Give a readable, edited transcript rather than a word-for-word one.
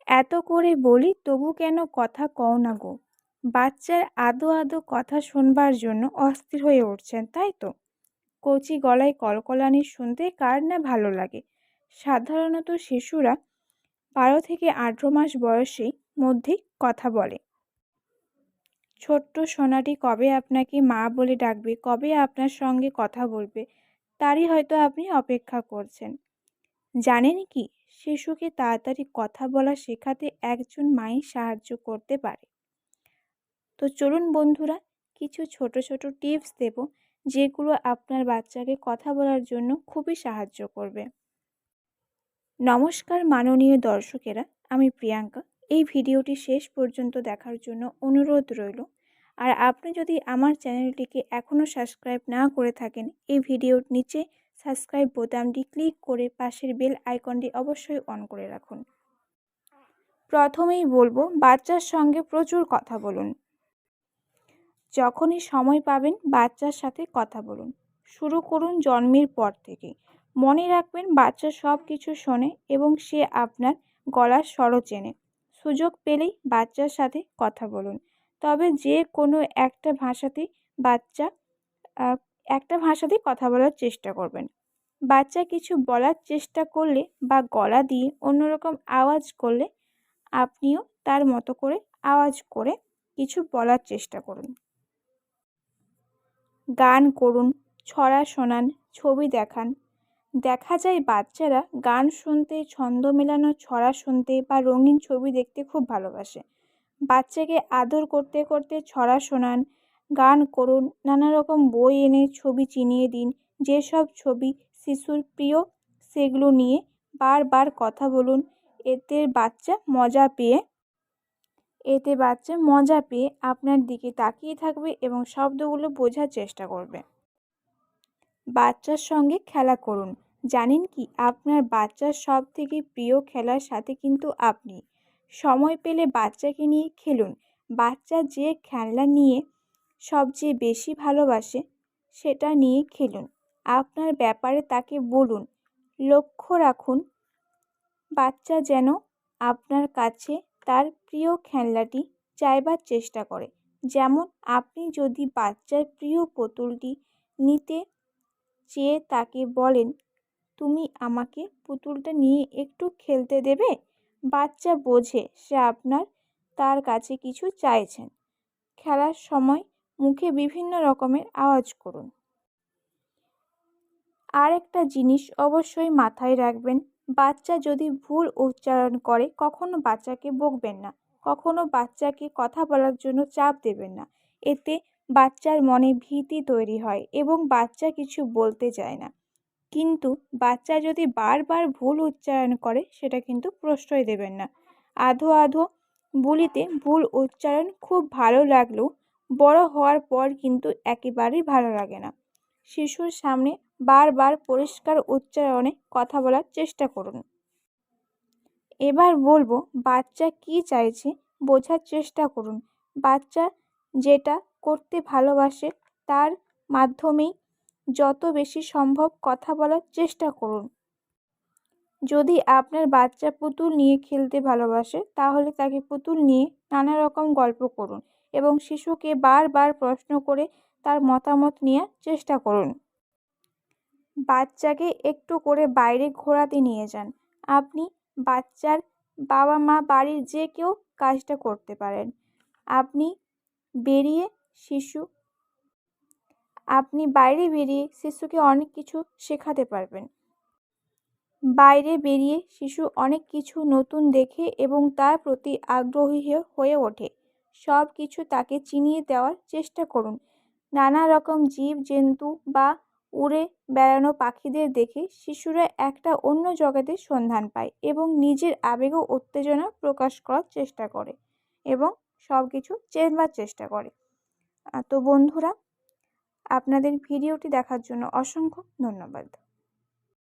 এত করে বলি তবু কেন কথা কও না গো। বাচ্চার আদো আদো কথা শুনবার জন্য অস্থির হয়ে উঠছেন, তাই তো? কচি গলায় কলকলানি শুনতে কার না ভালো লাগে। সাধারণত শিশুরা 12 থেকে 18 মাস বয়সেই মধ্যেই কথা বলে। ছোট্ট সোনাটি কবে আপনাকে মা বলে ডাকবে, কবে আপনার সঙ্গে কথা বলবে, তারই হয়তো আপনি অপেক্ষা করছেন। জানেন কি, শিশুকে তাড়াতাড়ি কথা বলা শেখাতে একজন মাই সাহায্য করতে পারে। তো চলুন বন্ধুরা, কিছু ছোট ছোট টিপস দেব যেগুলো আপনার বাচ্চাকে কথা বলার জন্য খুবই সাহায্য করবে। নমস্কার মাননীয় দর্শকেরা, আমি প্রিয়াঙ্কা। এই ভিডিওটি শেষ পর্যন্ত দেখার জন্য অনুরোধ রইল। আর আপনি যদি আমার চ্যানেলটিকে এখনও সাবস্ক্রাইব না করে থাকেন, এই ভিডিওর নিচে সাবস্ক্রাইব বোতামটি ক্লিক করে পাশের বেল আইকনটি অবশ্যই অন করে রাখুন। প্রথমেই বলবো, বাচ্চার সঙ্গে প্রচুর কথা বলুন। যখনই সময় পাবেন বাচ্চার সাথে কথা বলুন। শুরু করুন জন্মের পর থেকে। মনে রাখবেন, বাচ্চা সব কিছু শোনে এবং সে আপনার গলার স্বরও চেনে। সুযোগ পেলেই বাচ্চার সাথে কথা বলুন। তবে যে কোনো একটা ভাষাতেই কথা বলার চেষ্টা করবেন। বাচ্চা কিছু বলার চেষ্টা করলে বা গলা দিয়ে অন্যরকম আওয়াজ করলে আপনিও তার মতো করে আওয়াজ করে কিছু বলার চেষ্টা করুন। গান করুন, ছড়া শোনান, ছবি দেখান। দেখা যায় বাচ্চারা গান শুনতে, ছন্দ মেলানো ছড়া শুনতে বা রঙিন ছবি দেখতে খুব ভালোবাসে। বাচ্চাকে আদর করতে করতে ছড়া শোনান, গান করুন, নানা রকম বই এনে ছবি চিনিয়ে দিন। যেসব ছবি শিশুর প্রিয় সেগুলো নিয়ে বারবার কথা বলুন। এতে বাচ্চা মজা পেয়ে আপনার দিকে তাকিয়ে থাকবে এবং শব্দগুলো বোঝার চেষ্টা করবে। বাচ্চার সঙ্গে খেলা করুন। জানেন কি, আপনার বাচ্চার সবথেকে প্রিয় খেলার সাথে কিন্তু আপনি। সময় পেলে বাচ্চাকে নিয়ে খেলুন। বাচ্চা যে খেলনা নিয়ে সবচেয়ে বেশি ভালোবাসে সেটা নিয়ে খেলুন। আপনার ব্যাপারে তাকে বলুন। লক্ষ্য রাখুন বাচ্চা যেন আপনার কাছে তার প্রিয় খেলনাটি চাইবার চেষ্টা করে। যেমন, আপনি যদি বাচ্চার প্রিয় পুতুলটি নিতে চেয়ে তাকে বলেন, তুমি আমাকে পুতুলটা নিয়ে একটু খেলতে দেবে? বাচ্চা বোঝে সে তার কাছে কিছু চাইছেন। খেলার সময় মুখে বিভিন্ন রকমের আওয়াজ করুন। আর একটা জিনিস অবশ্যই মাথায় রাখবেন, বাচ্চা যদি ভুল উচ্চারণ করে কখনো বাচ্চাকে বকবেন না, কখনো বাচ্চাকে কথা বলার জন্য চাপ দেবেন না। এতে বাচ্চার মনে ভীতি তৈরি হয় এবং বাচ্চা কিছু বলতে চায় না। কিন্তু বাচ্চা যদি বারবার ভুল উচ্চারণ করে সেটা কিন্তু প্রশ্রয় দেবেন না। আধো আধো বলিতে ভুল উচ্চারণ খুব ভালো লাগলেও বড় হওয়ার পর কিন্তু একেবারেই ভালো লাগে না। শিশুর সামনে বারবার পরিষ্কার উচ্চারণে কথা বলার চেষ্টা করুন। এবার বলবো, বাচ্চা কি চাইছে বোঝার চেষ্টা করুন। বাচ্চা যেটা করতে ভালোবাসে তার মাধ্যমেই যত বেশি সম্ভব কথা বলার চেষ্টা করুন। যদি আপনার বাচ্চা পুতুল নিয়ে খেলতে ভালোবাসে তাহলে তাকে পুতুল নিয়ে নানা রকম গল্প করুন এবং শিশুকে বারবার প্রশ্ন করে তার মতামত নেওয়ার চেষ্টা করুন। বাচ্চাকে একটু করে বাইরে ঘোরাতে নিয়ে যান। আপনি বাচ্চার বাবা মা বাড়ির যে কেউ কাজটা করতে পারেন। আপনি বাইরে বেরিয়ে শিশুকে অনেক কিছু শেখাতে পারবেন। বাইরে বেরিয়ে শিশু অনেক কিছু নতুন দেখে এবং তার প্রতি আগ্রহী হয়ে ওঠে। সব কিছু তাকে চিনিয়ে দেওয়ার চেষ্টা করুন। নানা রকম জীবজন্তু বা উড়ে বেড়ানো পাখিদের দেখে শিশুরা একটা অন্য জগতের সন্ধান পায় এবং নিজের আবেগ ও উত্তেজনা প্রকাশ করার চেষ্টা করে এবং সব কিছু চেনবার চেষ্টা করে। তো বন্ধুরা, আপনাদের ভিডিওটি দেখার জন্য অসংখ্য ধন্যবাদ।